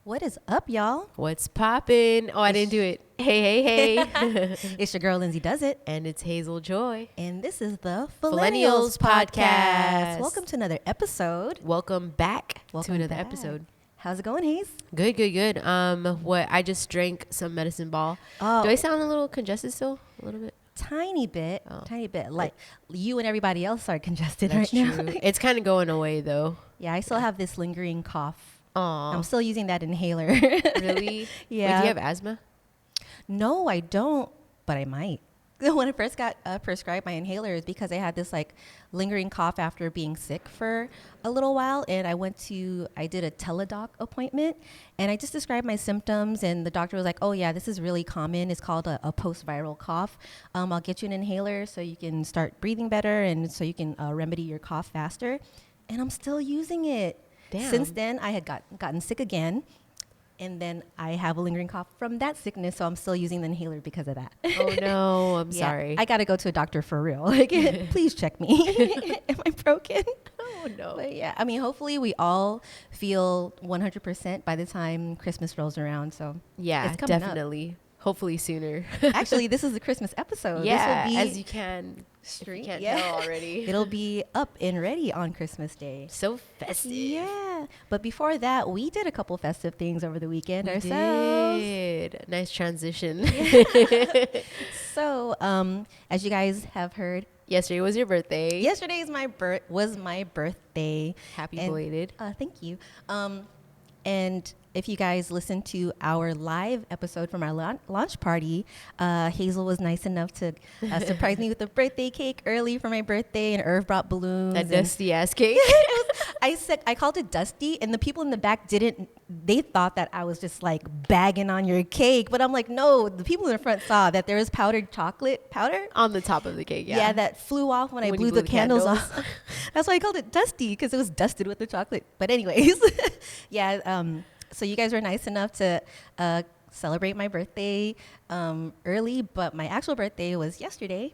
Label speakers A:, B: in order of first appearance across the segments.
A: What is up, y'all?
B: What's poppin'? Oh, I didn't do it. Hey.
A: It's your girl, Lindsay Does It.
B: And it's Hazel Joy.
A: And this is the
B: Fillennials Podcast.
A: Welcome to another episode.
B: Welcome back
A: Welcome
B: to another
A: back.
B: episode.
A: How's it going, Hayes?
B: Good. I just drank some medicine ball.
A: Oh.
B: Do I sound a little congested still? A little bit?
A: Tiny bit.
B: Oh.
A: Like you and everybody else are congested
B: That's
A: right
B: true.
A: now.
B: It's kind of going away though.
A: Yeah, I still have this lingering cough.
B: Aw.
A: I'm still using that inhaler.
B: Really?
A: Yeah.
B: Wait, do you have asthma?
A: No, I don't, but I might. When I first got prescribed my inhaler is because I had this like lingering cough after being sick for a little while. And I did a teledoc appointment and I just described my symptoms. And the doctor was like, oh yeah, this is really common. It's called a post-viral cough. I'll get you an inhaler so you can start breathing better and so you can remedy your cough faster. And I'm still using it.
B: Damn.
A: Since then, I had gotten sick again. And then I have a lingering cough from that sickness, so I'm still using the inhaler because of that.
B: Oh no, I'm
A: Yeah,
B: sorry.
A: I got to go to a doctor for real. Like, please check me. Am I broken?
B: Oh no.
A: But yeah, I mean, hopefully we all feel 100% by the time Christmas rolls around. So
B: Yeah,
A: it's coming up.
B: definitely. Hopefully sooner.
A: Actually, this is the Christmas episode.
B: Yeah,
A: this will be
B: as you can.
A: stream.
B: You can't
A: Yeah.
B: tell already.
A: It'll be up and ready on Christmas Day.
B: So festive.
A: Yeah, but before that, we did a couple festive things over the weekend
B: We
A: ourselves.
B: did. Nice transition.
A: So, as you guys have heard,
B: Yesterday was your birthday.
A: yesterday is was my birthday.
B: Happy
A: And-
B: belated.
A: Thank you. And if you guys listened to our live episode from our launch party, Hazel was nice enough to surprise me with a birthday cake early for my birthday, and Irv brought balloons.
B: That
A: and-
B: dusty ass cake.
A: I called it dusty, and the people in the back they thought that I was just like bagging on your cake, but I'm like, no, the people in the front saw that there was powdered chocolate powder.
B: On the top of the cake, yeah.
A: That flew off when I
B: When
A: blew
B: you
A: the
B: blew the
A: candles
B: candles.
A: off. That's why I called it dusty, because it was dusted with the chocolate. But anyways, so you guys were nice enough to celebrate my birthday early, but my actual birthday was yesterday.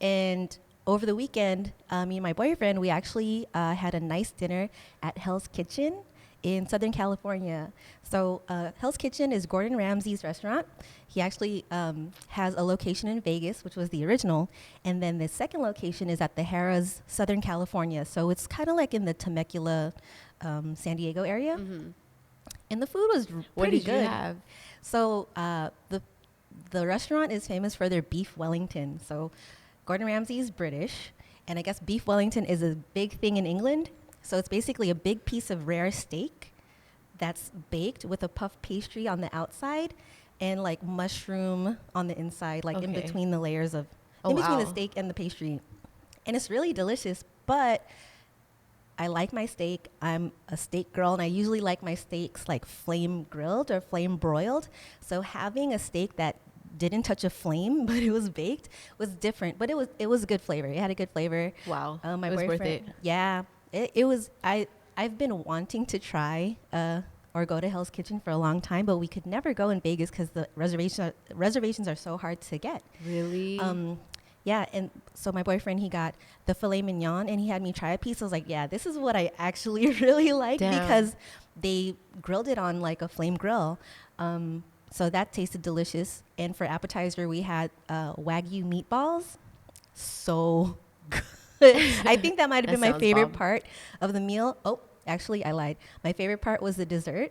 A: And over the weekend, me and my boyfriend, we actually had a nice dinner at Hell's Kitchen in Southern California. So Hell's Kitchen is Gordon Ramsay's restaurant. He actually has a location in Vegas, which was the original. And then the second location is at the Harrah's, Southern California. So it's kind of like in the Temecula, San Diego area.
B: Mm-hmm.
A: And the food was
B: What
A: pretty
B: did
A: good.
B: you have?
A: So the restaurant is famous for their beef Wellington. So Gordon Ramsay is British, and I guess beef Wellington is a big thing in England. So it's basically a big piece of rare steak that's baked with a puff pastry on the outside and like mushroom on the inside, like in
B: Okay.
A: between the layers of,
B: Oh,
A: in between the
B: wow.
A: steak and the pastry. And it's really delicious, but I like my steak. I'm a steak girl, and I usually like my steaks like flame grilled or flame broiled. So having a steak that didn't touch a flame, but it was baked, was different. But it was a good flavor. It had a good flavor.
B: Wow.
A: My
B: it was
A: boyfriend,
B: worth it.
A: yeah, it was. I've been wanting to try or go to Hell's Kitchen for a long time, but we could never go in Vegas because the reservations are so hard to get.
B: Really?
A: Yeah, and so my boyfriend, he got the filet mignon, and he had me try a piece. I was like, yeah, this is what I actually really like.
B: Damn.
A: Because they grilled it on like a flame grill. So that tasted delicious. And for appetizer, we had Wagyu meatballs. So good. I think that might have
B: That
A: been my
B: sounds
A: favorite
B: bomb.
A: part of the meal. Oh, actually, I lied. My favorite part was the dessert.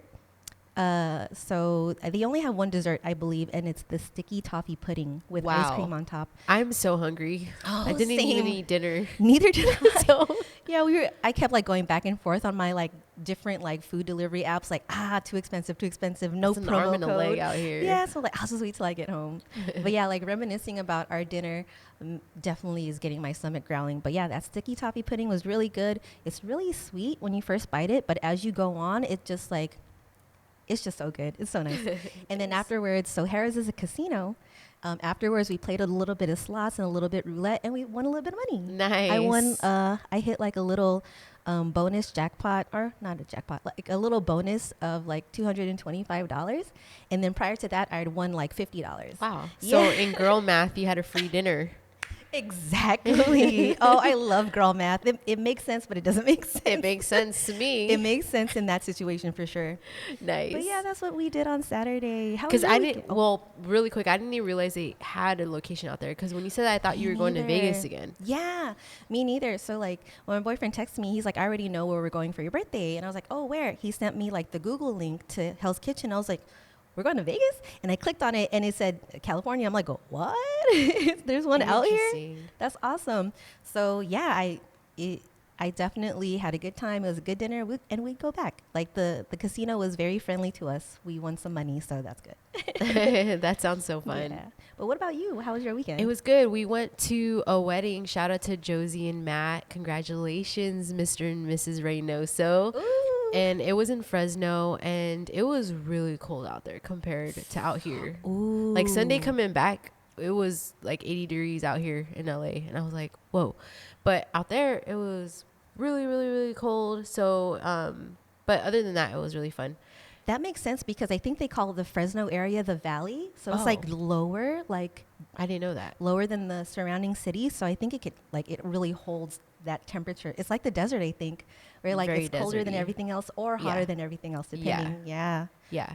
A: So they only have one dessert, I believe, and it's the sticky toffee pudding with ice
B: Wow.
A: cream on top.
B: I'm so hungry.
A: Oh,
B: I didn't even
A: same.
B: eat dinner.
A: Neither did I.
B: So
A: Yeah, I kept like going back and forth on my like different like food delivery apps, like too expensive, no
B: it's an
A: promo
B: arm and a leg
A: code.
B: out here.
A: Yeah, so like I'll just wait till I get home. But yeah, like reminiscing about our dinner definitely is getting my stomach growling. But yeah, that sticky toffee pudding was really good. It's really sweet when you first bite it, but as you go on, it's just so good. It's so nice. And then afterwards, so Harrah's is a casino. Afterwards, we played a little bit of slots and a little bit roulette, and we won a little bit of money.
B: Nice.
A: I won. I hit like a little bonus jackpot, or not a jackpot, like a little bonus of like $225. And then prior to that, I had won like $50.
B: Wow.
A: Yeah.
B: So in girl math, you had a free dinner.
A: Exactly. Oh, I love girl math. It makes sense, but it doesn't make sense.
B: It makes sense to me.
A: It makes sense in that situation for sure.
B: Nice.
A: But yeah, that's what we did on Saturday. How was
B: Because
A: your
B: I
A: weekend?
B: didn't, well, really quick, I didn't even realize they had a location out there. Because when you said that, I thought you were going to Vegas again.
A: Yeah, me neither. So like when my boyfriend texted me, he's like, I already know where we're going for your birthday. And I was like, oh, where? He sent me like the Google link to Hell's Kitchen. I was like, we're going to Vegas? And I clicked on it and it said California. I'm like, what? There's one out here? That's awesome. So yeah, I definitely had a good time. It was a good dinner, and we'd go back. Like the casino was very friendly to us. We won some money, so that's good.
B: That sounds so fun.
A: Yeah. But what about you? How was your weekend?
B: It was good. We went to a wedding. Shout out to Josie and Matt. Congratulations, Mr. and Mrs. Reynoso.
A: Ooh.
B: And it was in Fresno, and it was really cold out there compared to out here.
A: Ooh.
B: Like Sunday coming back, it was like 80 degrees out here in LA, and I was like, whoa. But out there, it was really, really, really cold. So, but other than that, it was really fun.
A: That makes sense because I think they call the Fresno area the valley. So it's like lower, like
B: I didn't know that.
A: Lower than the surrounding cities. So I think it really holds that temperature. It's like the desert, I think, where like
B: Very
A: it's colder than everything else or hotter than everything else, depending. Yeah.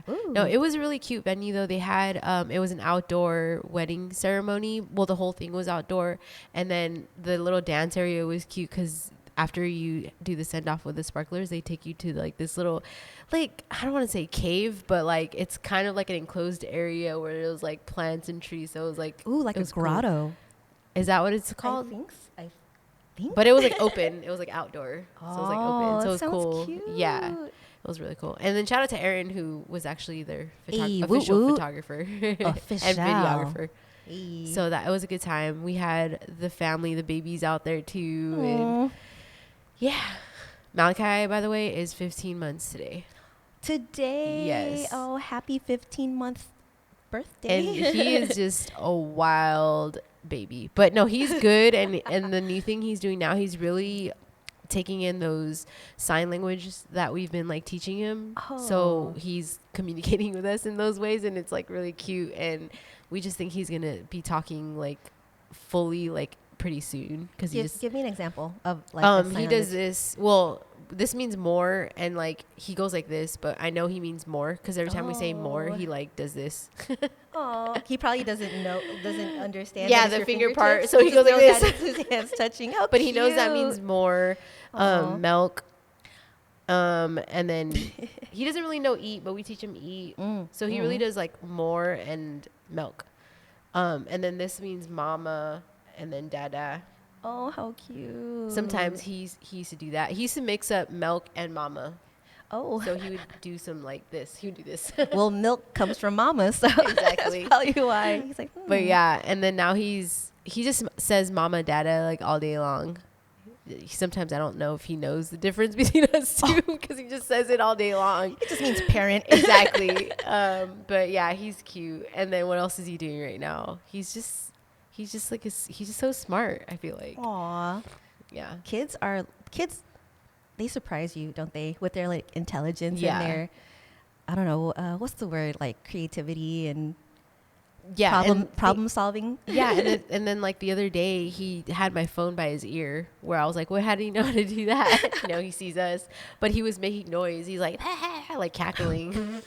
A: Ooh.
B: No, it was a really cute venue though. They had it was an outdoor wedding ceremony. Well, the whole thing was outdoor, and then the little dance area was cute because after you do the send off with the sparklers, they take you to like this little, like, I don't want to say cave, but like it's kind of like an enclosed area where there was like plants and trees. So it was like,
A: ooh, like a grotto.
B: Cool. Is that what it's called?
A: I think.
B: But it was like open. It was like outdoor.
A: Oh,
B: so it was like open. So it was cool.
A: Cute.
B: Yeah. It was really cool. And then shout out to Erin, who was actually their official photographer and videographer. So that it was a good time. We had the family, the babies out there too. And yeah. Malachi, by the way, is 15 months today. Yes.
A: Oh, happy 15-month birthday.
B: And he is just a wild baby. But no, he's good. And the new thing he's doing now, he's really taking in those sign languages that we've been like teaching him. So he's communicating with us in those ways, and it's like really cute. And we just think he's gonna be talking like fully like pretty soon, because he just
A: give me an example of like
B: he does this. Well, this means more, and like he goes like this, but I know he means more because every time we say more, he like does this.
A: Oh, he probably doesn't understand.
B: Yeah, the finger part. So he goes like this.
A: His hands touching. How
B: but
A: cute.
B: He knows that means more. Milk. And then he doesn't really know eat, but we teach him eat. So he really does like more and milk. And then this means mama, and then dada.
A: Oh, how cute.
B: Sometimes he used to do that. He used to mix up milk and mama.
A: Oh.
B: So he would do some like this. He would do this.
A: Well, milk comes from mama, so
B: exactly.
A: That's probably why. He's like,
B: But yeah, and then now he just says mama, dada like all day long. Sometimes I don't know if he knows the difference between us two because he just says it all day long.
A: It just means parent.
B: Exactly. But yeah, he's cute. And then what else is he doing right now? He's just so smart, I feel like.
A: Aw.
B: Yeah.
A: Kids, they surprise you, don't they? With their like intelligence and their, I don't know, what's the word? Like creativity and problem solving.
B: Yeah. And then like the other day he had my phone by his ear where I was like, well, how do you know how to do that? He sees us, but he was making noise. He's like, like cackling.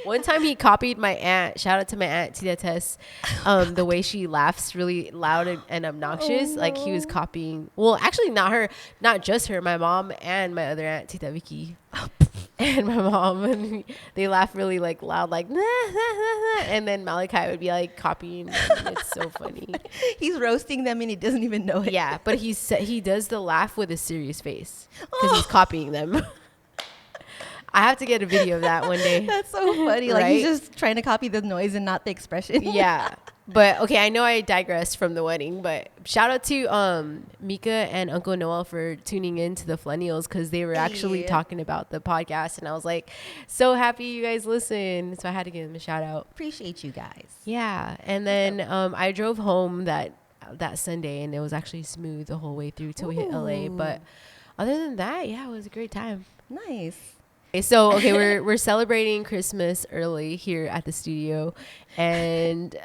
B: One time he copied my aunt. Shout out to my aunt, Tita Tess. The way she laughs really loud and obnoxious. Oh, no. Like he was copying. Well, actually not just her. My mom and my other aunt, Tita Vicky. And my mom. And they laugh really like loud, like, nah, nah, nah, nah. And then Malachi would be like copying them. It's so funny.
A: He's roasting them and he doesn't even know it.
B: Yeah, but he does the laugh with a serious face because he's copying them. I have to get a video of that one day. That's
A: so funny. Like he's just trying to copy the noise and not the expression.
B: Yeah. But okay, I know I digressed from the wedding, but shout out to Mika and Uncle Noel for tuning in to the Fillennials because they were actually talking about the podcast, and I was like, so happy you guys listen. So I had to give them a shout out.
A: Appreciate you guys.
B: Yeah. And then I drove home that Sunday, and it was actually smooth the whole way through till we hit LA. But other than that, yeah, it was a great time.
A: Nice.
B: Okay, we're celebrating Christmas early here at the studio. And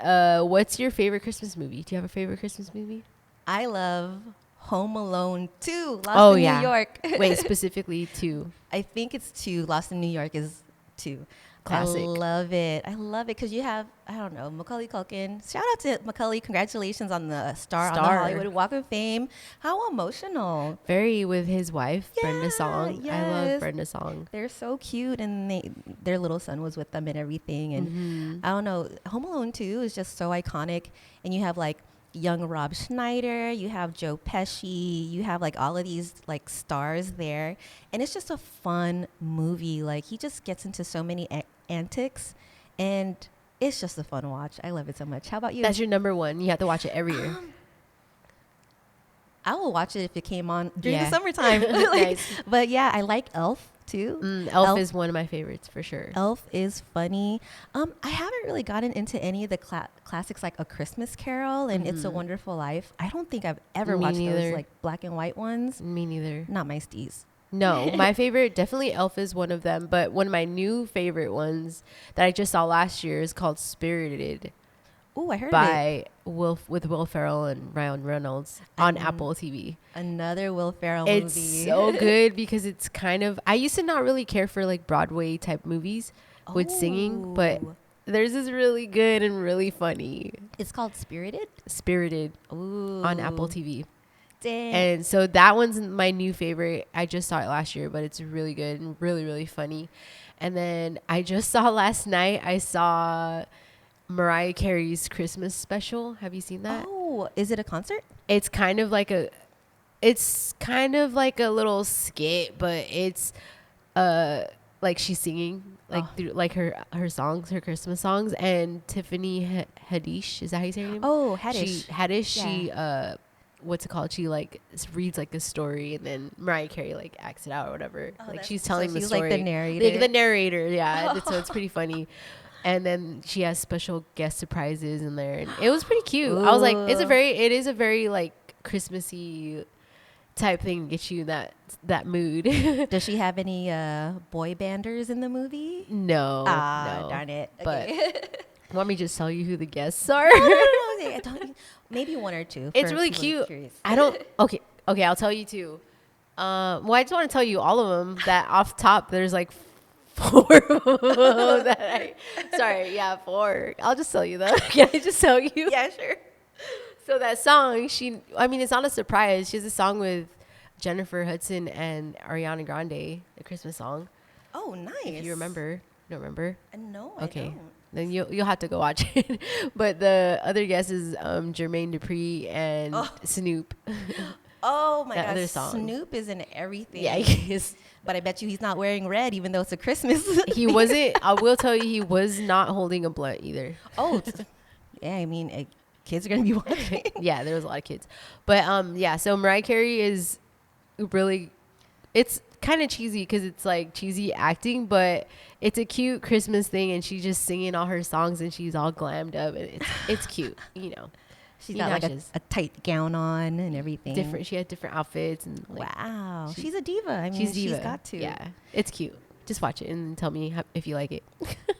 B: what's your favorite Christmas movie? Do you have a favorite Christmas movie?
A: I love Home Alone 2, Lost in New York.
B: Wait, specifically 2.
A: I think it's 2. Lost in New York is 2.
B: Classic.
A: I love it because you have, I don't know, Macaulay Culkin. Shout out to Macaulay. Congratulations on the star on the Hollywood Walk of Fame. How emotional.
B: Very, with his wife,
A: Yeah,
B: Brenda Song.
A: yes.
B: I love Brenda Song.
A: They're so cute, and their little son was with them and everything. And I don't know, Home Alone 2 is just so iconic. And you have like young Rob Schneider, you have Joe Pesci, you have like all of these like stars there. And it's just a fun movie. Like he just gets into so many antics, and it's just a fun watch. I love it so much. How about you?
B: That's your number one. You have to watch it every year.
A: I will watch it if it came on during the summertime.
B: Nice.
A: But yeah, I like Elf too.
B: Elf is one of my favorites for sure.
A: Elf is funny. I haven't really gotten into any of the classics like A Christmas Carol and It's a Wonderful Life. I don't think I've ever watched those like black and white ones.
B: Me neither.
A: Not my steez.
B: No, my favorite, definitely Elf is one of them. But one of my new favorite ones that I just saw last year is called Spirited.
A: Oh, I heard of it.
B: With Will Ferrell and Ryan Reynolds on Apple TV.
A: Another Will Ferrell movie.
B: It's so good because it's kind of, I used to not really care for like Broadway type movies with singing, but theirs is really good and really funny.
A: It's called Spirited
B: on Apple TV.
A: Dang.
B: And so that one's my new favorite. I just saw it last year, but it's really good and really, really funny. And then I just saw last night, I saw Mariah Carey's Christmas special. Have you seen that?
A: Oh, is it a concert?
B: It's kind of like a little skit, but it's like she's singing through like her songs, her Christmas songs. And Tiffany Haddish, is that how you say her name?
A: Oh, Haddish.
B: She what's it called? She like reads like a story, and then Mariah Carey like acts it out or whatever. Like she's telling the story.
A: Like the narrator.
B: Like the narrator, yeah. So it's pretty funny. And then she has special guest surprises in there, and it was pretty cute. Ooh. I was like, it is a very like Christmassy type thing to get you that mood.
A: Does she have any boy banders in the movie?
B: No.
A: No. Darn it. Okay.
B: But want me to just tell you who the guests are?
A: No. Maybe one or two.
B: It's really cute. I don't. Okay. I'll tell you two. Well, I just want to tell you all of them. That off top, there's like 4. Four. I'll just tell you though. Can I just tell you?
A: Yeah, sure.
B: So that song, it's not a surprise. She has a song with Jennifer Hudson and Ariana Grande, a Christmas song.
A: Oh, nice.
B: If you remember. Don't remember?
A: No,
B: okay.
A: I don't.
B: Then you'll have to go watch it. But the other guest is Jermaine Dupri and Snoop.
A: Oh my
B: God,
A: gosh, Snoop is in everything.
B: Yeah, he is.
A: But I bet you he's not wearing red, even though it's a Christmas.
B: He wasn't. I will tell you, he was not holding a blunt either.
A: Oh, yeah. I mean, kids are gonna be watching.
B: Yeah, there was a lot of kids. But so Mariah Carey is really. It's kind of cheesy because it's like cheesy acting, but it's a cute Christmas thing, and she's just singing all her songs, and she's all glammed up, and it's cute, you know.
A: She's got like a tight gown on and everything.
B: She had different outfits and like,
A: wow, she's a diva. I mean, she's got to.
B: Yeah, it's cute. Just watch it and tell me if you like it.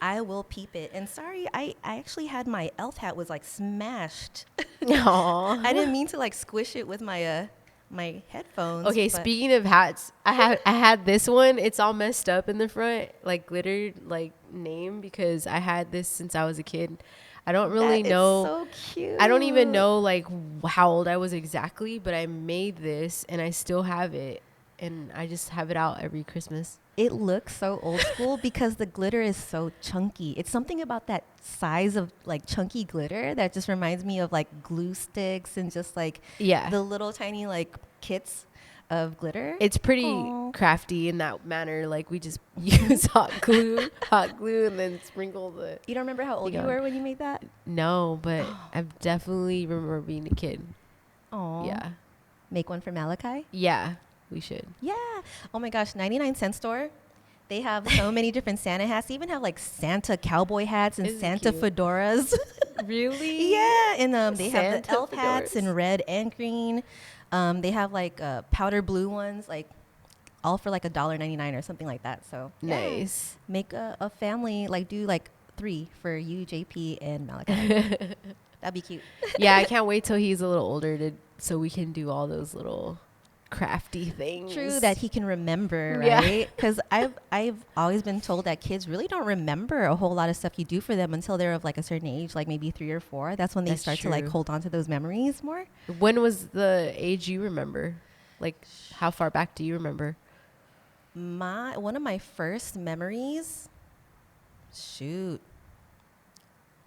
A: I will peep it. And sorry, I actually had my elf hat was like smashed.
B: Aww.
A: I didn't mean to like squish it with my my headphones.
B: Okay, speaking of hats, I had this one. It's all messed up in the front, like glittered, like name, because I had this since I was a kid. I don't really know.
A: So cute.
B: I don't even know like how old I was exactly, but I made this and I still have it, and I just have it out every Christmas.
A: It looks so old school because the glitter is so chunky. It's something about that size of like chunky glitter that just reminds me of like glue sticks and just like the little tiny like kits of glitter.
B: It's pretty crafty in that manner. Like we just use hot glue and then sprinkle the.
A: You don't remember how old you were when you made that?
B: No, but I definitely remember being a kid.
A: Oh.
B: Yeah.
A: Make one for Malachi?
B: Yeah, we should.
A: Yeah. Oh my gosh, 99-cent store. They have so many different Santa hats. They even have like Santa cowboy hats and Santa fedoras.
B: Really?
A: Yeah. And they
B: Santa
A: have the elf hats in red and green. They have like powder blue ones, like all for like $1.99 or something like that. So
B: Nice.
A: make a family, like do like 3 for you, JP, and Malachi. That'd be cute.
B: Yeah, I can't wait till he's a little older so we can do all those little crafty things.
A: True, that he can remember,
B: Yeah.
A: right? Because I've always been told that kids really don't remember a whole lot of stuff you do for them until they're of like a certain age, like maybe 3 or 4. That's when they
B: That's
A: start to like
B: true.
A: hold on to those memories more.
B: When was the age you remember? Like, how far back do you remember?
A: One of my first memories, shoot.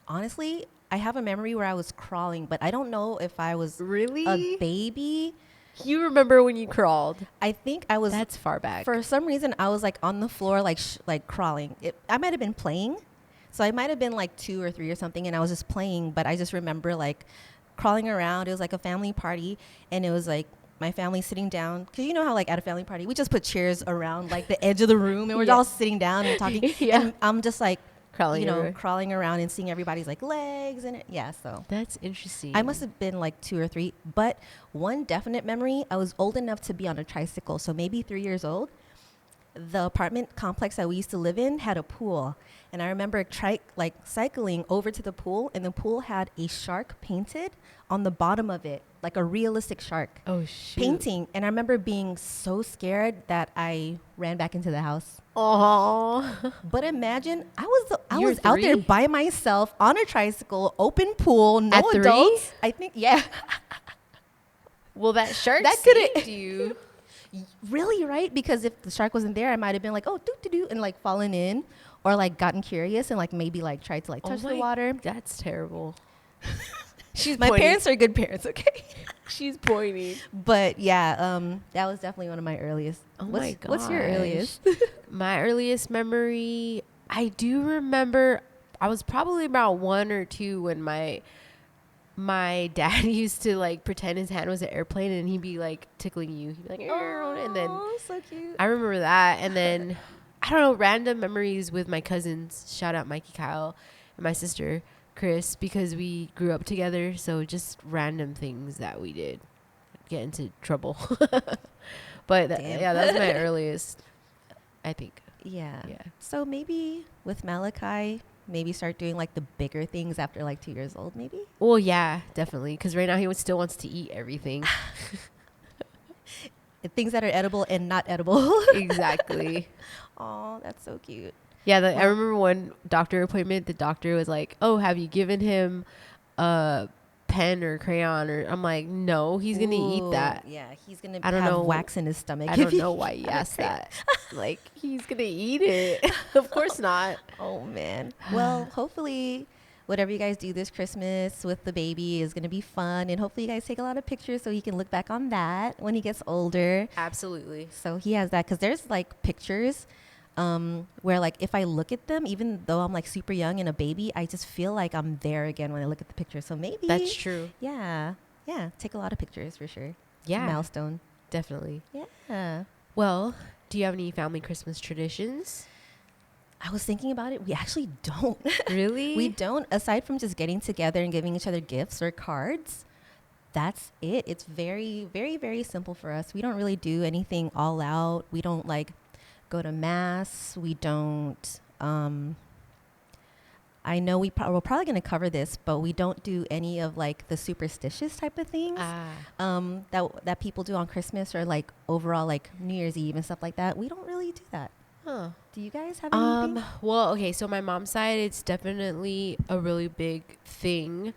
A: Honestly, I have a memory where I was crawling, but I don't know if I was
B: Really?
A: a baby.
B: You remember when you crawled?
A: I think I was.
B: That's far back.
A: For some reason, I was like on the floor, like like crawling. I might have been playing, so I might have been like 2 or 3 or something, and I was just playing. But I just remember like crawling around. It was like a family party, and it was like my family sitting down. Cause you know how like at a family party we just put chairs around like the edge of the room, and we're
B: Yeah.
A: all sitting down and talking.
B: Yeah.
A: And I'm just like
B: Crawling around.
A: crawling around and seeing everybody's like legs and so.
B: That's interesting.
A: I must have been like 2 or 3, but one definite memory, I was old enough to be on a tricycle, so maybe 3 years old. The apartment complex that we used to live in had a pool, and I remember cycling over to the pool, and the pool had a shark painted on the bottom of it, like a realistic shark
B: Oh, shoot.
A: painting. And I remember being so scared that I ran back into the house.
B: Oh.
A: But imagine I
B: You were
A: was out there
B: 3?
A: by myself on a tricycle, open pool, no
B: At 3?
A: adults. I think, yeah.
B: Well, that shark
A: That coulda-
B: saved you.
A: Really, right? Because if the shark wasn't there, I might have been like, oh, doo-doo-doo, and like fallen in, or like gotten curious and like maybe like tried to like touch the water.
B: That's terrible.
A: My
B: pointing.
A: parents are good parents, okay?
B: She's pointing.
A: But yeah, that was definitely one of my earliest.
B: Oh
A: what's,
B: my
A: What's your
B: gosh.
A: earliest?
B: My earliest memory, I do remember I was probably about 1 or 2 when my dad used to like pretend his hand was an airplane and he'd be like tickling you. He'd be like, "Arr," and then
A: Oh, so cute.
B: I remember that. And then I don't know, random memories with my cousins. Shout out Mikey, Kyle, and my sister Chris, because we grew up together. So just random things that we did, get into trouble. But
A: Damn.
B: that was my earliest, I think.
A: Yeah.
B: Yeah.
A: So maybe with Malachi, maybe start doing like the bigger things after like 2 years old, maybe.
B: Well, yeah, definitely. Because right now he still wants to eat everything.
A: Things that are edible and not edible.
B: Exactly.
A: Oh, that's so cute.
B: Yeah, I remember one doctor appointment, the doctor was like, "Oh, have you given him a pen or crayon?" Or I'm like, "No, he's going to eat that."
A: Yeah, he's going to
B: I don't
A: have
B: know.
A: wax in his stomach.
B: I don't know why he asked that. Like, he's going to eat it. Of course not.
A: Oh, man. Well, hopefully whatever you guys do this Christmas with the baby is going to be fun. And hopefully you guys take a lot of pictures so he can look back on that when he gets older.
B: Absolutely.
A: So he has that, because there's like pictures where like if I look at them, even though I'm like super young and a baby, I just feel like I'm there again when I look at the picture. So maybe
B: That's true.
A: Yeah, take a lot of pictures for sure.
B: Yeah.
A: Milestone.
B: Definitely.
A: Yeah.
B: Well, do you have any family Christmas traditions?
A: I was thinking about it. We actually don't.
B: Really?
A: We don't. Aside from just getting together and giving each other gifts or cards, that's it. It's very, very, very simple for us. We don't really do anything all out. We don't like go to mass. We don't. I know we're probably going to cover this, but we don't do any of like the superstitious type of things that people do on Christmas or like overall like New Year's Eve and stuff like that. We don't really do that.
B: Huh.
A: Do you guys have anything?
B: Well, okay, so my mom's side, it's definitely a really big thing.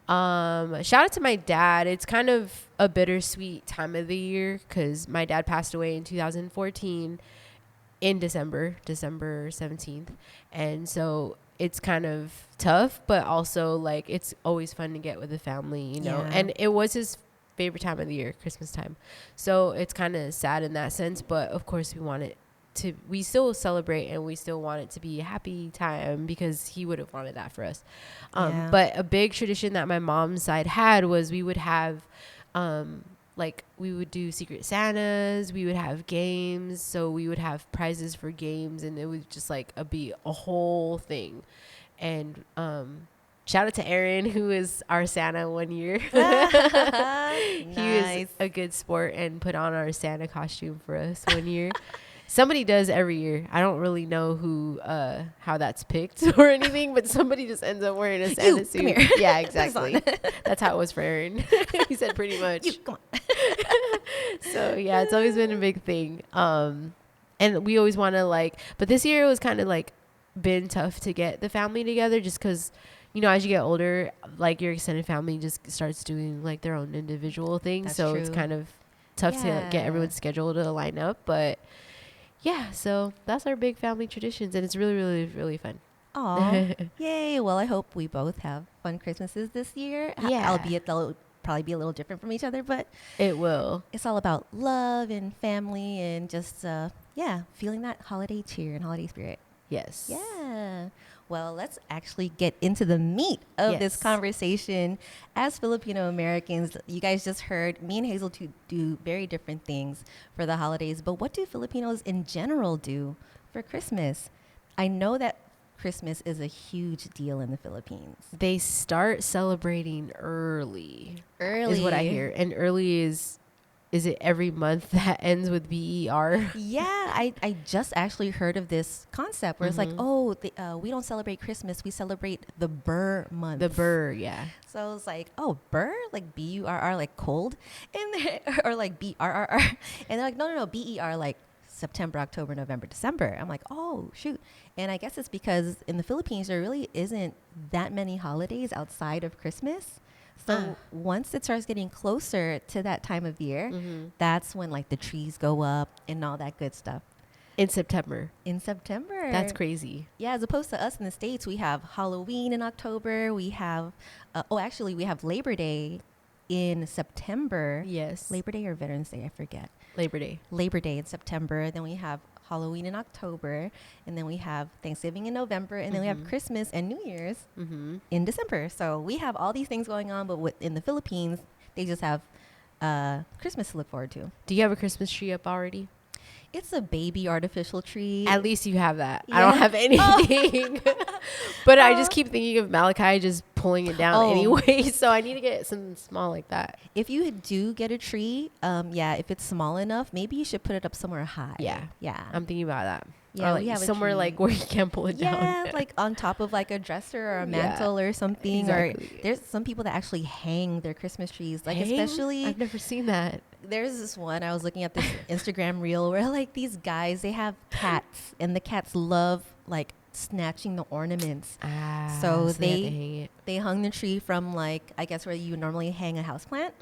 B: Shout out to my dad. It's kind of a bittersweet time of the year because my dad passed away in 2014 in December 17th. And so it's kind of tough, but also like it's always fun to get with the family, you know.
A: Yeah.
B: And it was his favorite time of the year, Christmas time. So it's kind of sad in that sense, but of course we still celebrate and we still want it to be a happy time because he would have wanted that for us.
A: Yeah.
B: But a big tradition that my mom's side had was we would have, like we would do Secret Santas, we would have games. So we would have prizes for games and it would just like be a whole thing. And Shout out to Aaron, who is our Santa one year.
A: Nice.
B: He was a good sport and put on our Santa costume for us one year. Somebody does every year. I don't really know who, how that's picked or anything, but somebody just ends up wearing a Santa suit.
A: Come here.
B: Yeah, exactly. That's how it was for Aaron. He said pretty much.
A: Come on.
B: So yeah, it's always been a big thing. And we always want to like, but this year it was kind of like been tough to get the family together just because, you know, as you get older, like your extended family just starts doing like their own individual things.
A: That's
B: so
A: true.
B: it's kind of tough to get everyone's schedule to line up. But yeah, so that's our big family traditions, and it's really, really, really fun.
A: Aw, yay. Well, I hope we both have fun Christmases this year.
B: Yeah.
A: Albeit they'll probably be a little different from each other, but
B: It will.
A: it's all about love and family and just, feeling that holiday cheer and holiday spirit.
B: Yes.
A: Yeah. Well, let's actually get into the meat of this
B: Yes.
A: conversation. As Filipino Americans, you guys just heard me and Hazel do very different things for the holidays, but what do Filipinos in general do for Christmas? I know that Christmas is a huge deal in the Philippines.
B: They start celebrating early.
A: Early.
B: Is what I hear. And early is it every month that ends with BER?
A: Yeah, I just actually heard of this concept where it's like, we don't celebrate Christmas, we celebrate the Burr month.
B: The Burr, yeah.
A: So it's like, oh, Burr, like BURR, like cold, and or like BRRR, and they're like, no, BER, like September, October, November, December. I'm like, oh shoot, and I guess it's because in the Philippines there really isn't that many holidays outside of Christmas. So once it starts getting closer to that time of year, that's when like the trees go up and all that good stuff.
B: In September.
A: In September.
B: That's crazy.
A: Yeah, as opposed to us in the States, we have Halloween in October. We have, we have Labor Day in September.
B: Yes.
A: Labor Day or Veterans Day, I forget.
B: Labor Day.
A: Labor Day in September. Then we have Halloween in October. And then we have Thanksgiving in November. And then we have Christmas and New Year's in December. So we have all these things going on. But in the Philippines, they just have Christmas to look forward to.
B: Do you have a Christmas tree up already?
A: It's a baby artificial tree.
B: At least you have that.
A: Yeah.
B: I don't have anything. But I just keep thinking of Malachi just pulling it down anyway. So I need to get something small like that.
A: If you do get a tree, if it's small enough, maybe you should put it up somewhere high.
B: Yeah.
A: Yeah.
B: I'm thinking about that.
A: Yeah,
B: or
A: we
B: like
A: have a
B: somewhere
A: tree.
B: like where you can't pull it down.
A: Yeah, like on top of like a dresser or a mantle or something.
B: Exactly.
A: Or there's some people that actually hang their Christmas trees. Like
B: Hang?
A: especially
B: I've never seen that.
A: there's this one, I was looking at this Instagram reel where like these guys, they have cats and the cats love like snatching the ornaments. So they hung the tree from like, I guess where you normally hang a houseplant,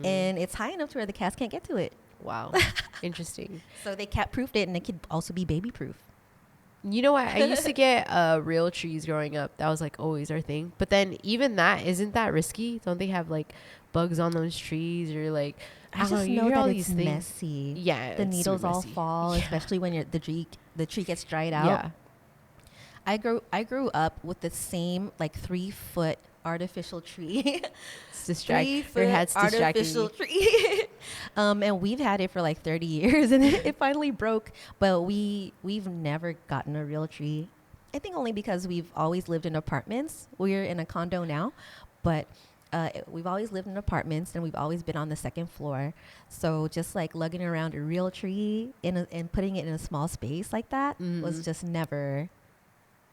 A: and it's high enough to where the cats can't get to it.
B: Wow. Interesting.
A: So they cat proofed it, and it could also be baby proof.
B: You know what? I used to get real trees growing up. That was like always our thing. But then even that, isn't that risky? Don't they have like bugs on those trees or like,
A: I just know that it's messy.
B: Yeah.
A: The
B: it's
A: needles
B: super
A: all
B: messy.
A: fall,
B: Yeah.
A: especially when the tree gets dried out.
B: Yeah.
A: I grew up with the same like 3-foot artificial tree.
B: It's your head's distracting
A: artificial
B: me.
A: tree. And we've had it for like 30 years, and it finally broke. But we've never gotten a real tree. I think only because we've always lived in apartments. We're in a condo now, but we've always lived in apartments, and we've always been on the second floor. So just like lugging around a real tree and putting it in a small space like that was just never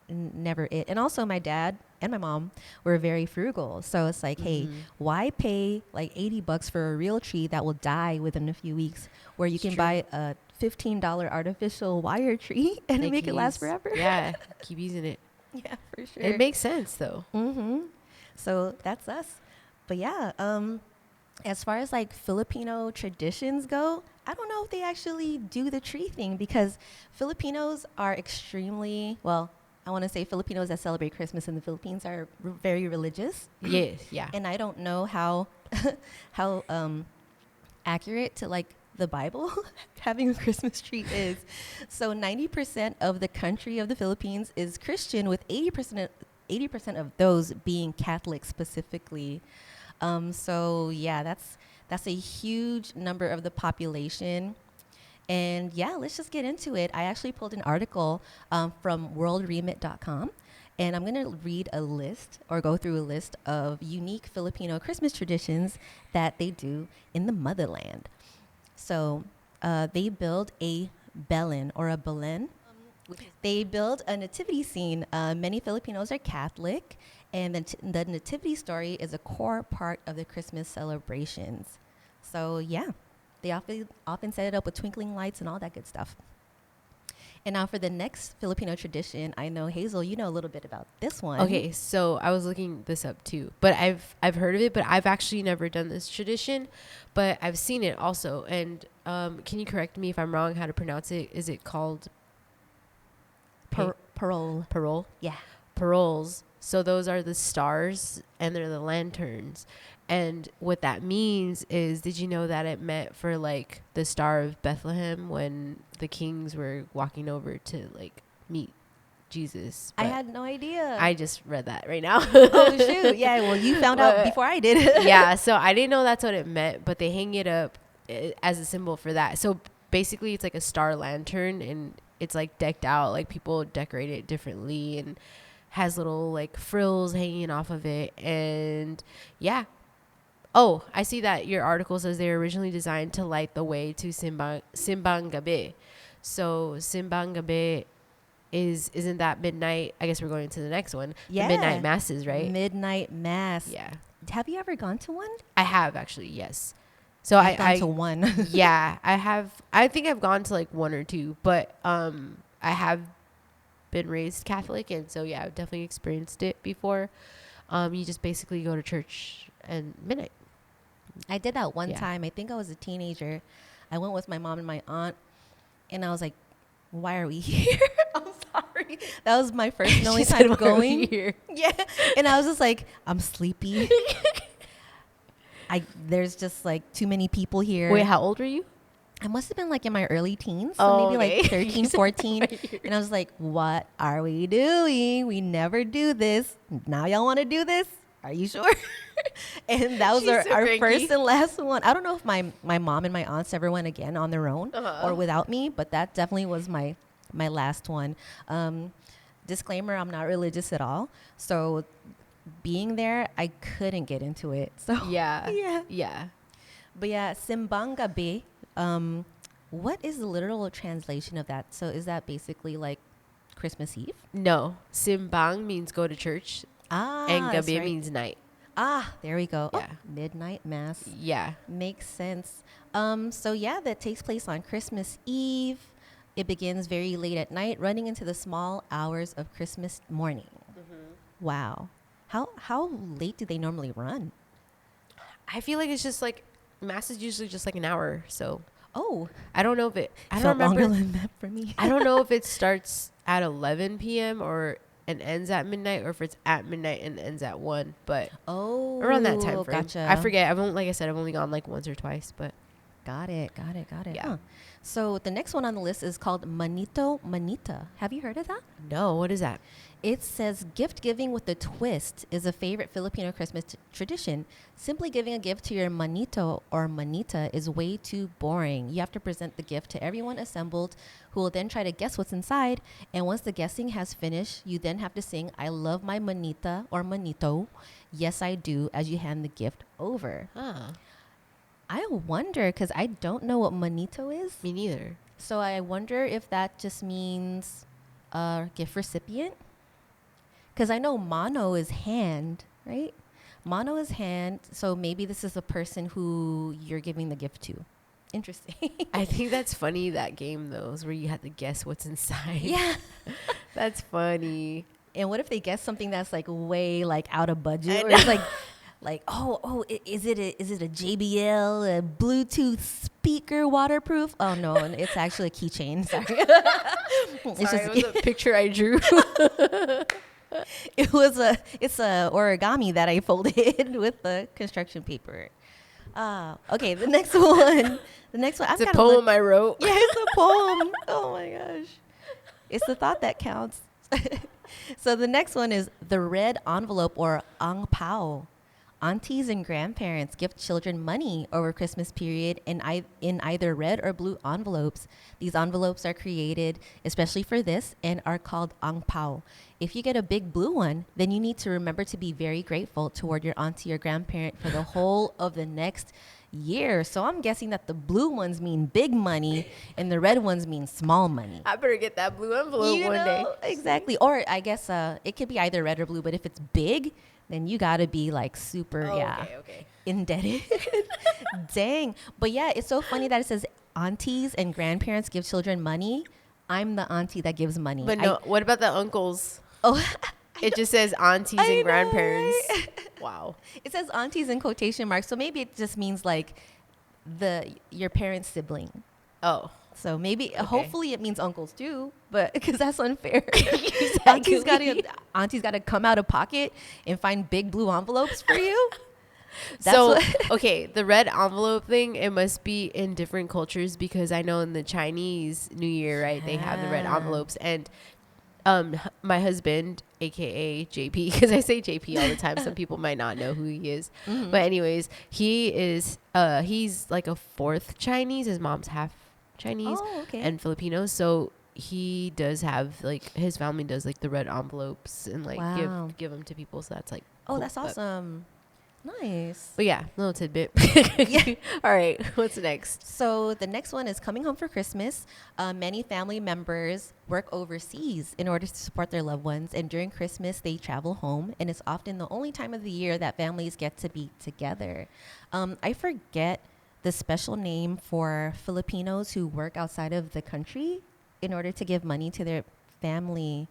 A: it. And also my dad and my mom were very frugal, so it's like, hey, why pay like $80 for a real tree that will die within a few weeks, where you can buy a $15 artificial wire tree and make it last forever?
B: Yeah. Keep using it.
A: Yeah, for sure.
B: It makes sense though.
A: So that's us. But yeah, as far as like Filipino traditions go, I don't know if they actually do the tree thing, because Filipinos are extremely, well, I want to say Filipinos that celebrate Christmas in the Philippines are very religious.
B: Yes. Yeah.
A: And I don't know how accurate to like the Bible having a Christmas tree is. So 90% of the country of the Philippines is Christian, with 80% of those being Catholic specifically. So yeah, that's a huge number of the population. And yeah, let's just get into it. I actually pulled an article from worldremit.com, And I'm going to read a list or go through a list of unique Filipino Christmas traditions that they do in the motherland. So they build a belen or a belen. They build a nativity scene. Many Filipinos are Catholic, and the nativity story is a core part of the Christmas celebrations. So yeah, they often set it up with twinkling lights and all that good stuff. And now for the next Filipino tradition, I know, Hazel, you know a little bit about this one.
B: Okay, so I was looking this up too, but I've heard of it, but I've actually never done this tradition, but I've seen it also. And can you correct me if I'm wrong how to pronounce it? Is it called
A: Parole.
B: Parole?
A: Yeah.
B: Paroles. So those are the stars and they're the lanterns. And what that means is, did you know that it meant for like the Star of Bethlehem when the kings were walking over to like meet Jesus?
A: I had no idea.
B: I just read that right now.
A: Oh, shoot. Yeah, well, you found out before I did.
B: Yeah, so I didn't know that's what it meant, but they hang it up as a symbol for that. So basically it's like a star lantern, and it's like decked out, like people decorate it differently, and has little like frills hanging off of it. And yeah. Oh, I see that your article says they were originally designed to light the way to Simbang Gabi. So Simbang Gabi isn't that midnight? I guess we're going to the next one.
A: Yeah.
B: The midnight masses, right?
A: Midnight mass.
B: Yeah.
A: Have you ever gone to one?
B: I have actually, yes. So
A: I've gone to one.
B: Yeah, I have. I think I've gone to like one or two, but I have been raised Catholic, and so yeah, I've definitely experienced it before. You just basically go to church at midnight.
A: I did that one time. I think I was a teenager. I went with my mom and my aunt, and I was like, why are we here? I'm sorry. That was my first and only time going. Here? Yeah. And I was just like, I'm sleepy. There's just like too many people here.
B: Wait, how old were you?
A: I must have been like in my early teens. So maybe like 13, 14.
B: Right.
A: And I was like, what are we doing? We never do this. Now y'all want to do this? Are you sure? And that was our first and last one. I don't know if my mom and my aunts ever went again on their own or without me, but that definitely was my last one. Disclaimer, I'm not religious at all. So being there, I couldn't get into it. So yeah. But yeah, Simbang Gabi, what is the literal translation of that? So is that basically like Christmas Eve?
B: No. Simbang means go to church. And Gabi means night.
A: There we go.
B: Yeah.
A: Oh, midnight mass.
B: Yeah.
A: Makes sense. So yeah, that takes place on Christmas Eve. It begins very late at night, running into the small hours of Christmas morning. Mm-hmm. Wow. How late do they normally run?
B: I feel like it's just like mass is usually just like an hour. So I don't know if I
A: don't remember. Longer than that for me.
B: I don't know if it starts at 11 p.m. and ends at midnight, or if it's at midnight and ends at 1, but around that time frame.
A: Gotcha.
B: I forget. Like I said, I've only gone like once or twice, but
A: got it.
B: Yeah.
A: Huh. So the next one on the list is called Manito Manita. Have you heard of that?
B: No, what is that?
A: It says gift giving with a twist is a favorite Filipino Christmas tradition. Simply giving a gift to your manito or manita is way too boring. You have to present the gift to everyone assembled, who will then try to guess what's inside. And once the guessing has finished, you then have to sing, I love my manita or manito. Yes, I do, as you hand the gift over. I wonder, because I don't know what manito is.
B: Me neither.
A: So I wonder if that just means gift recipient. Because I know mano is hand, right? Mano is hand. So maybe this is the person who you're giving the gift to. Interesting.
B: I think that's funny, that game, though, is where you have to guess what's inside.
A: Yeah.
B: That's funny.
A: And what if they guess something that's like way like out of budget? Or it's like, is it a JBL, a Bluetooth speaker, waterproof? Oh, no, it's actually a keychain. Sorry.
B: It was a picture I drew.
A: It's a origami that I folded with the construction paper. Okay, the next one.
B: It's a poem I wrote.
A: Yeah, it's a poem. Oh my gosh. It's the thought that counts. So the next one is the red envelope or ang pao. aunties and grandparents give children money over Christmas period in either red or blue envelopes. These envelopes are created especially for this and are called ang pao. If you get a big blue one, then you need to remember to be very grateful toward your auntie or grandparent for the whole of the next year. So I'm guessing that the blue ones mean big money and the red ones mean small money.
B: I better get that blue envelope one day.
A: Exactly. Or I guess it could be either red or blue, but if it's big, then you gotta be like super,
B: Okay.
A: indebted. Dang. But yeah, it's so funny that it says aunties and grandparents give children money. I'm the auntie that gives money.
B: But no, what about the uncles?
A: Oh,
B: It just says aunties and grandparents.
A: Right?
B: Wow.
A: It says aunties in quotation marks, so maybe it just means like your parents' sibling.
B: Oh.
A: So maybe,
B: Okay.
A: hopefully it means uncles too, but because that's unfair.
B: Exactly.
A: Auntie's got to come out of pocket and find big blue envelopes for you.
B: Okay, the red envelope thing, it must be in different cultures because I know in the Chinese New Year, right, they have the red
A: Yeah.
B: envelopes. And my husband, aka JP, because I say JP all the time, some people might not know who he is.
A: Mhm.
B: But anyways, he's like a fourth Chinese. His mom's half Chinese
A: okay.
B: and Filipino. So he does have, like, his family does like the red envelopes and like
A: Wow.
B: give them to people. So that's like,
A: Oh,
B: cool.
A: that's awesome. Nice.
B: But yeah, little tidbit.
A: Yeah.
B: All right, what's next?
A: So the next one is coming home for Christmas. Many family members work overseas in order to support their loved ones. And during Christmas, they travel home. And it's often the only time of the year that families get to be together. I forget the special name for Filipinos who work outside of the country in order to give money to their family.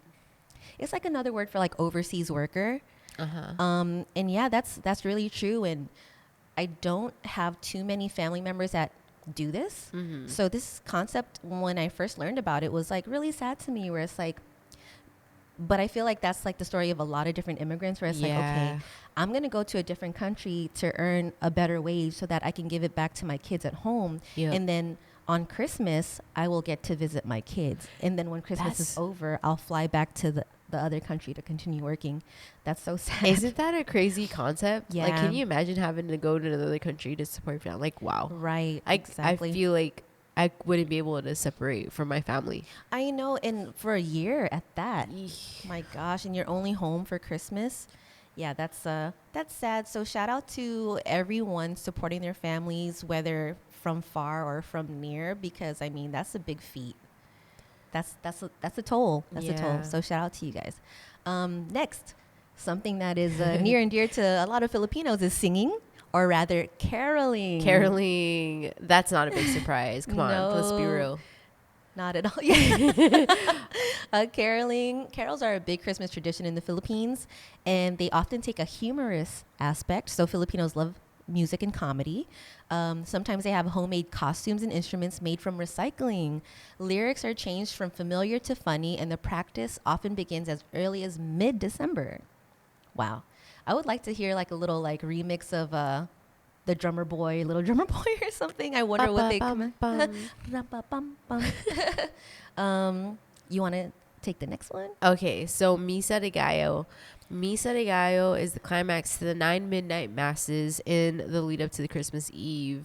A: It's like another word for like overseas worker.
B: Uh-huh.
A: And yeah, that's really true. And I don't have too many family members that do this.
B: Mm-hmm.
A: So this concept, when I first learned about it, was like really sad to me, where it's like, but I feel like that's like the story of a lot of different immigrants where it's like, okay, I'm going to go to a different country to earn a better wage so that I can give it back to my kids at home.
B: Yep.
A: And then on Christmas, I will get to visit my kids. And then when Christmas is over, I'll fly back to the other country to continue working. That's so sad.
B: Isn't that a crazy concept?
A: Yeah.
B: Like, can you imagine having to go to another country to support your family? Like, wow.
A: Right.
B: Exactly. I feel like I wouldn't be able to separate from my family.
A: I know. And for a year at that.
B: Eesh.
A: My gosh. And you're only home for Christmas. Yeah, that's sad. So shout out to everyone supporting their families, whether from far or from near, because I mean, that's a big feat. That's a toll. That's a toll.
B: Yeah.
A: So shout out to you guys. Next, something that is near and dear to a lot of Filipinos is singing, or rather caroling.
B: Caroling. That's not a big surprise. Come on. Let's be
A: No.
B: real.
A: Not at all. Yeah. Carols are a big Christmas tradition in the Philippines, and they often take a humorous aspect. So Filipinos love music and comedy. Sometimes they have homemade costumes and instruments made from recycling. Lyrics are changed from familiar to funny, and the practice often begins as early as mid-December. Wow. I would like to hear like a little like remix of the Drummer Boy, Little Drummer Boy or something. I wonder what they come. You want to take the next one?
B: Okay, so Misa de Gallo. Misa de Gallo is the climax to the 9 midnight masses in the lead up to the Christmas Eve.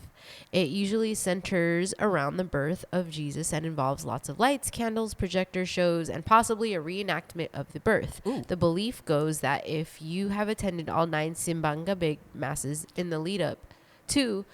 B: It usually centers around the birth of Jesus and involves lots of lights, candles, projector shows, and possibly a reenactment of the birth.
A: Ooh.
B: The belief goes that if you have attended all 9 Simbang Gabi masses in the lead up to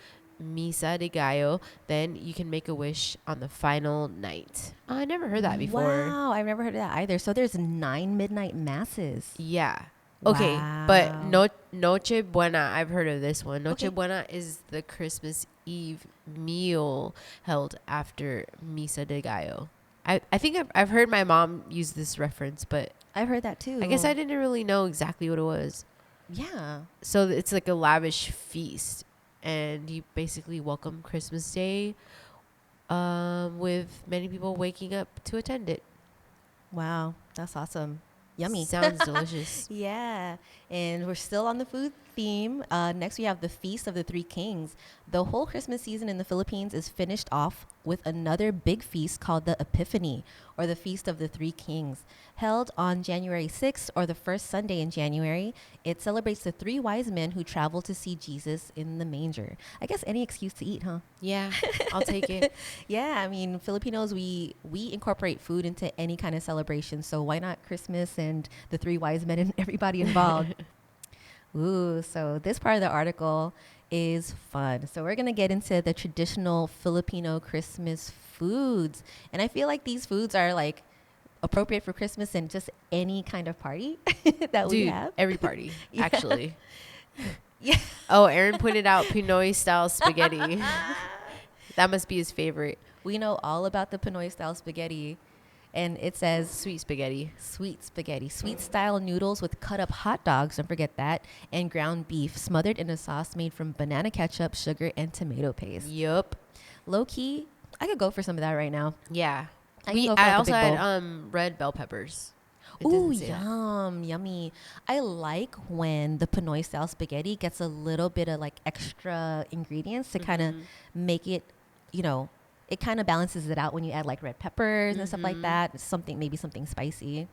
B: Misa de Gallo, then you can make a wish on the final night. Oh, I never heard that before.
A: Wow, I've never heard of that either. So there's 9 midnight masses.
B: Yeah. Okay,
A: Wow.
B: but Noche Buena, I've heard of this one. Noche
A: Okay.
B: Buena is the Christmas Eve meal held after Misa de Gallo. I think I've heard my mom use this reference, but
A: I've heard that too.
B: I guess I didn't really know exactly what it was.
A: Yeah.
B: So it's like a lavish feast, and you basically welcome Christmas Day with many people waking up to attend it.
A: Wow, that's awesome. Yummy.
B: Sounds delicious.
A: Yeah. And we're still on the food theme. Next, we have the Feast of the Three Kings. The whole Christmas season in the Philippines is finished off with another big feast called the Epiphany, or the Feast of the Three Kings. Held on January 6th, or the first Sunday in January, it celebrates the three wise men who traveled to see Jesus in the manger. I guess any excuse to eat, huh?
B: Yeah, I'll take it.
A: Yeah, I mean, Filipinos, we incorporate food into any kind of celebration. So why not Christmas and the three wise men and everybody involved? Ooh, so this part of the article is fun. So we're going to get into the traditional Filipino Christmas foods. And I feel like these foods are like appropriate for Christmas and just any kind of party that we have.
B: Every party,
A: Yeah.
B: actually.
A: Yeah.
B: Oh, Aaron pointed out Pinoy style spaghetti. That must be his favorite.
A: We know all about the Pinoy style spaghetti. And it says
B: Sweet spaghetti.
A: sweet spaghetti, sweet style noodles with cut up hot dogs, don't forget that, and ground beef smothered in a sauce made from banana ketchup, sugar, and tomato paste.
B: Yup.
A: Low key, I could go for some of that right now.
B: Yeah.
A: I can go for
B: I
A: like a
B: also
A: big
B: had
A: bowl.
B: red bell peppers. It
A: Ooh,
B: doesn't say that.
A: yummy. I like when the Pinoy style spaghetti gets a little bit of like extra ingredients to kind of make it, it kind of balances it out when you add like red peppers and stuff like that. Maybe something spicy.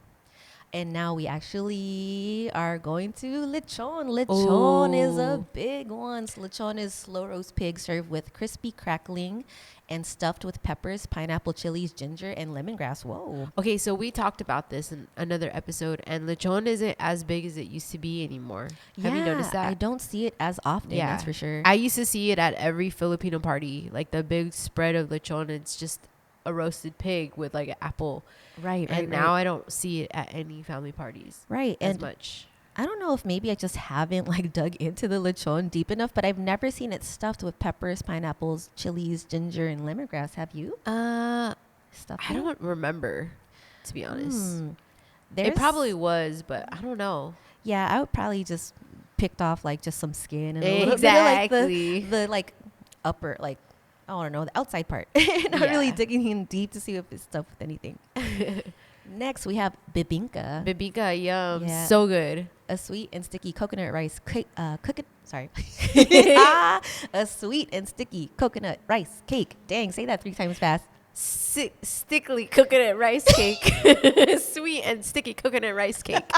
A: And now we actually are going to lechon. Lechon is a
B: Ooh.
A: big one. So lechon is slow roast pig served with crispy crackling and stuffed with peppers, pineapple, chilies, ginger, and lemongrass. Whoa.
B: Okay, so we talked about this in another episode, and lechon isn't as big as it used to be anymore. Have you noticed that?
A: I don't see it as often,
B: Yeah.
A: that's for sure.
B: I used to see it at every Filipino party, like the big spread of lechon. It's just a roasted pig with like an apple.
A: right.
B: And now I don't see it at any family parties
A: Right.
B: as
A: And
B: much.
A: I don't know if maybe I just haven't like dug into the lechon deep enough, but I've never seen it stuffed with peppers, pineapples, chilies, ginger, and lemongrass. Have you? Stuffed
B: I don't remember, to be honest. It
A: There's
B: probably was, but I don't know.
A: Yeah, I would probably just picked off like just some skin and a little bit of
B: Exactly.
A: like the like upper, like I don't know, the outside part. Not really
B: Yeah.
A: digging in deep to see if it's stuffed with anything. Next, we have bibingka,
B: Bibika, yum.
A: Yeah.
B: So good.
A: a sweet and sticky coconut rice cake. A sweet and sticky coconut rice cake. Dang, say that 3 times fast.
B: Stickly coconut rice cake. Sweet and sticky coconut rice cake.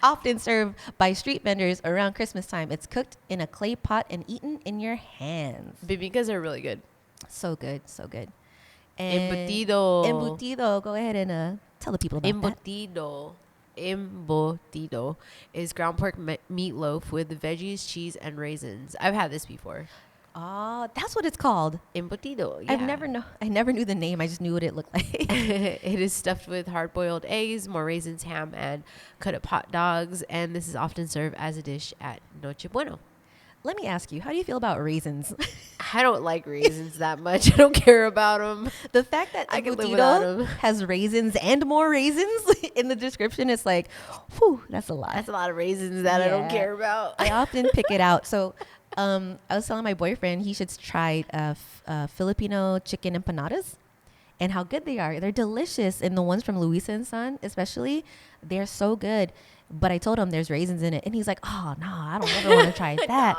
A: Often served by street vendors around Christmas time. It's cooked in a clay pot and eaten in your hands.
B: Bibikas are really good.
A: So good, so good.
B: Embutido.
A: Embutido. Go ahead and tell the people about that.
B: Embutido is ground pork meatloaf with veggies, cheese, and raisins. I've had this before.
A: Oh, that's what it's called.
B: Embutido. Yeah.
A: I never knew the name. I just knew what it looked like.
B: It is stuffed with hard-boiled eggs, more raisins, ham, and cut up hot dogs. And this is often served as a dish at Noche Bueno.
A: Let me ask you, how do you feel about raisins?
B: I don't like raisins that much. I don't care about them.
A: The fact that
B: I can live without 'em.
A: has raisins and more raisins in the description, it's like, whew, that's a lot.
B: That's a lot of raisins that I don't
A: Yeah.
B: care about.
A: I often pick it out. So I was telling my boyfriend he should try Filipino chicken empanadas and how good they are. They're delicious. And the ones from Luisa and Son, especially, they're so good. But I told him there's raisins in it. And he's like, oh, no, I don't ever want to try that.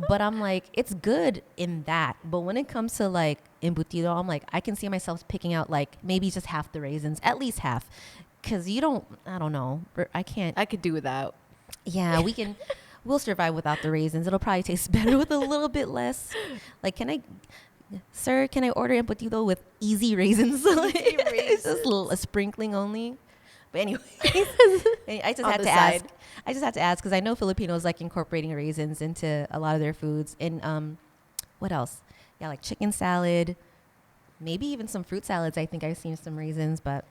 A: But I'm like, it's good in that. But when it comes to like embutido, I'm like, I can see myself picking out like maybe just half the raisins, at least half. Because I don't know. I can't.
B: I could do without.
A: Yeah, we'll survive without the raisins. It'll probably taste better with a little bit less. Like, can I order embutido with easy raisins? It's just a sprinkling only. But anyway, I just had to ask. I just had to ask because I know Filipinos like incorporating raisins into a lot of their foods. And what else? Yeah, like chicken salad, maybe even some fruit salads. I think I've seen some raisins, but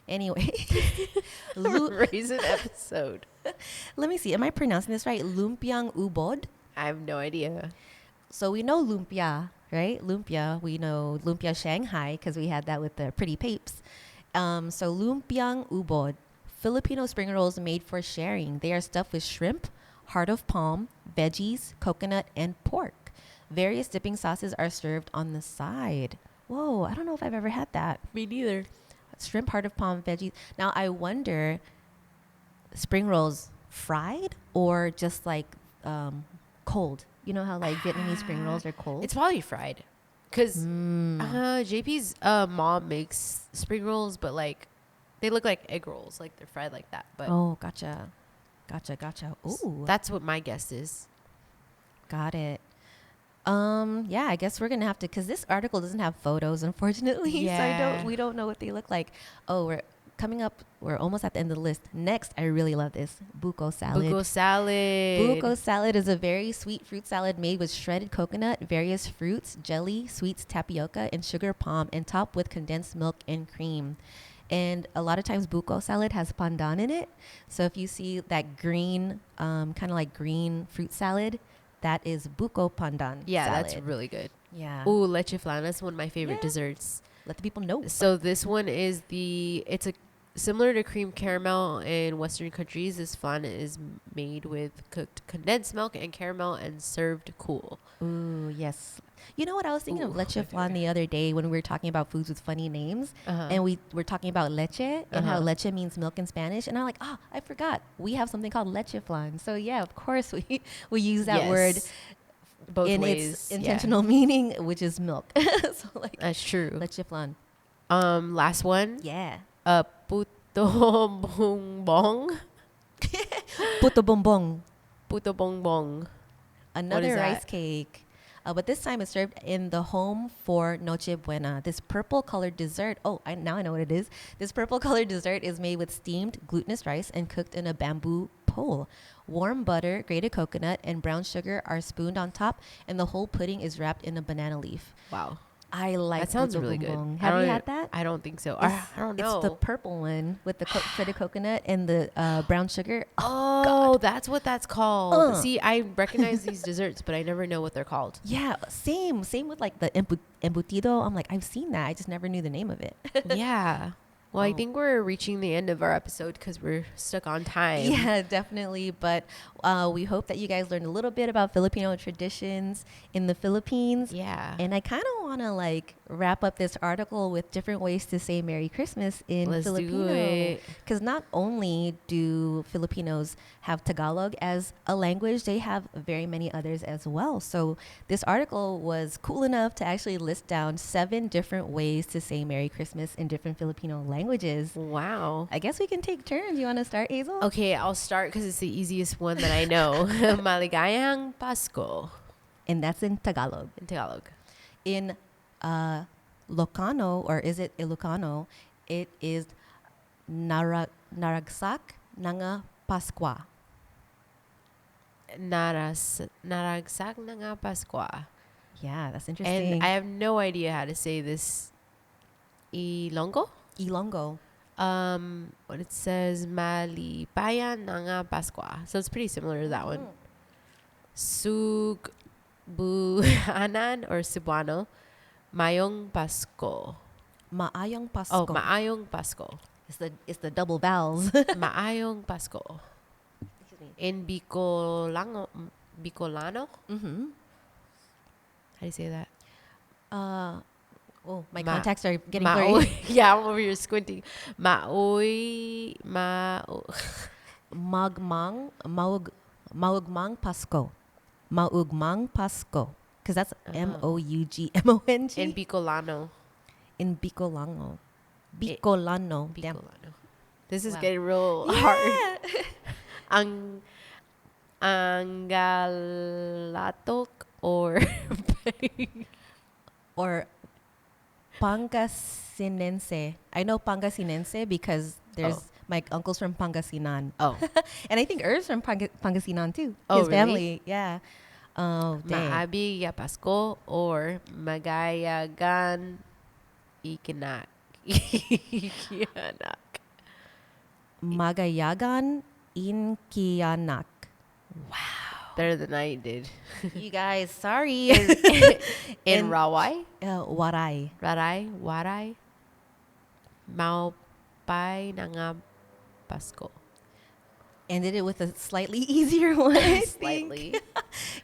A: anyway.
B: Raisin episode.
A: Let me see. Am I pronouncing this right? Lumpiang ubod.
B: I have no idea.
A: So we know lumpia, right? Lumpia. We know lumpia Shanghai because we had that with the pretty papes. So lumpiang ubod, Filipino spring rolls made for sharing. They are stuffed with shrimp, heart of palm, veggies, coconut, and pork. Various dipping sauces are served on the side. Whoa, I don't know if I've ever had that.
B: Me neither.
A: Shrimp, heart of palm, veggies. Now I wonder, spring rolls fried or just like cold? You know how like Vietnamese spring rolls are cold?
B: It's probably fried. Because JP's mom makes spring rolls, but like they look like egg rolls. Like they're fried like that. But
A: oh, gotcha. Ooh.
B: That's what my guess is.
A: Got it. Yeah, I guess we're gonna have to, because this article doesn't have photos, unfortunately.
B: Yeah.
A: So we don't know what they look like. Oh, we're almost at the end of the list. Next, I really love this buko salad. Buko salad is a very sweet fruit salad made with shredded coconut, various fruits, jelly, sweets, tapioca, and sugar palm, and topped with condensed milk and cream. And a lot of times buko salad has pandan in it. So if you see that green, kind of like green fruit salad, that is buko pandan salad.
B: That's really good.
A: Yeah.
B: Ooh, leche flan. That's one of my favorite desserts.
A: Let the people know.
B: So this one is it's a similar to cream caramel in Western countries. This flan is made with cooked condensed milk and caramel and served cool.
A: Ooh, yes. You know what? I was thinking of leche flan the other day when we were talking about foods with funny names. And we were talking about leche and how leche means milk in Spanish. And I'm like, I forgot. We have something called leche flan. So yeah, of course we use that word
B: both
A: in
B: ways,
A: its intentional meaning, which is milk. So like
B: that's true.
A: leche flan.
B: Last one.
A: Yeah.
B: Puto bongbong.
A: Puto bongbong.
B: Puto bongbong.
A: Another rice cake. But this time it's served in the home for Noche Buena. This purple colored dessert. Now I know what it is. This purple colored dessert is made with steamed glutinous rice and cooked in a bamboo pole. Warm butter, grated coconut, and brown sugar are spooned on top, and the whole pudding is wrapped in a banana leaf.
B: Wow.
A: I like
B: that. Sounds really
A: bongbong.
B: good.
A: Have you had that?
B: I don't think so. I don't know.
A: It's the purple one with the shredded coconut and the brown sugar.
B: Oh, that's what that's called. See, I recognize these desserts, but I never know what they're called.
A: Yeah, same with like the embutido. I'm like, I've seen that. I just never knew the name of it.
B: Yeah. Well, I think we're reaching the end of our episode because we're stuck on time.
A: Yeah, definitely. But we hope that you guys learned a little bit about Filipino traditions in the Philippines.
B: Yeah.
A: And I kind of want to like wrap up this article with different ways to say Merry Christmas in Filipino. Because not only do Filipinos have Tagalog as a language, they have very many others as well. So this article was cool enough to actually list down 7 different ways to say Merry Christmas in different Filipino languages.
B: Wow.
A: I guess we can take turns. You want to start, Hazel?
B: Okay, I'll start because it's the easiest one that I know. Maligayang Pasko.
A: And that's in Tagalog.
B: In Tagalog.
A: In Ilocano, or is it Ilocano, it is Naragsak Nanga Pascua.
B: Naragsak Nanga Pascua.
A: Yeah, that's interesting.
B: And I have no idea how to say this. Ilonggo?
A: Ilonggo.
B: What it says, Malibayan Nanga Pascua. So it's pretty similar to that one. Sugbuanan or Cebuano. Mayong Pasko.
A: Maayong Pasko.
B: Oh, Maayong Pasko.
A: It's the double vowels.
B: Maayong Pasko. In Bicolano.
A: Mm-hmm.
B: How do you say that?
A: My contacts are getting blurry.
B: Yeah, I'm over here squinting. Maugmang
A: Pasko. Maugmang Pasko. Because that's Mougmong.
B: In Bicolano.
A: In Bicolano. Bicolano.
B: This is getting real hard. Angalatok or
A: Pangasinense. I know Pangasinense because there's my uncle's from Pangasinan.
B: Oh.
A: And I think Er's from Pangasinan too.
B: Oh,
A: his
B: really?
A: family. Yeah. Oh, dang.
B: Maabi ya Pasko or Magayagan Ikinak.
A: Magayagan Inkianak.
B: Wow. Better than I did.
A: You guys, sorry.
B: In Rawai?
A: Waray.
B: Waray. Maupay Nanga Pasko.
A: Ended it with a slightly easier one, I think.
B: Slightly.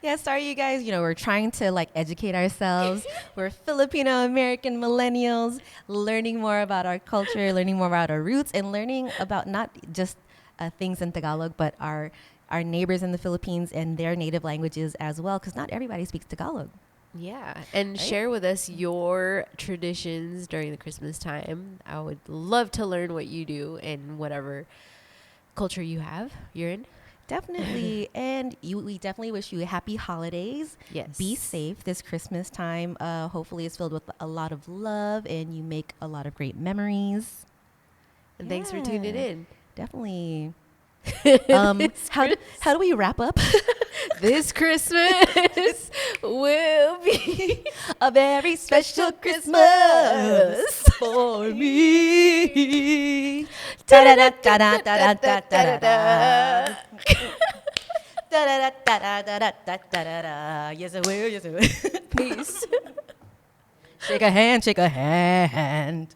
A: Yeah, sorry, you guys. You know, we're trying to like educate ourselves. We're Filipino American millennials, learning more about our culture, learning more about our roots, and learning about not just things in Tagalog, but our neighbors in the Philippines and their native languages as well, because not everybody speaks Tagalog.
B: Yeah. And
A: Right?
B: share with us your traditions during the Christmas time. I would love to learn what you do and whatever culture you're in.
A: Definitely. And we definitely wish you happy holidays.
B: Yes.
A: Be safe this Christmas time. Hopefully it's filled with a lot of love and you make a lot of great memories.
B: And thanks for tuning
A: Yeah,
B: in.
A: Definitely. How do we wrap up?
B: This Christmas will be
A: A very special Christmas for me. Da-da-da-da-da-da-da-da-da. Da-da-da-da-da-da-da-da-da. Yes, I will. Yes, I will.
B: peace.
A: Shake a hand. Shake a hand.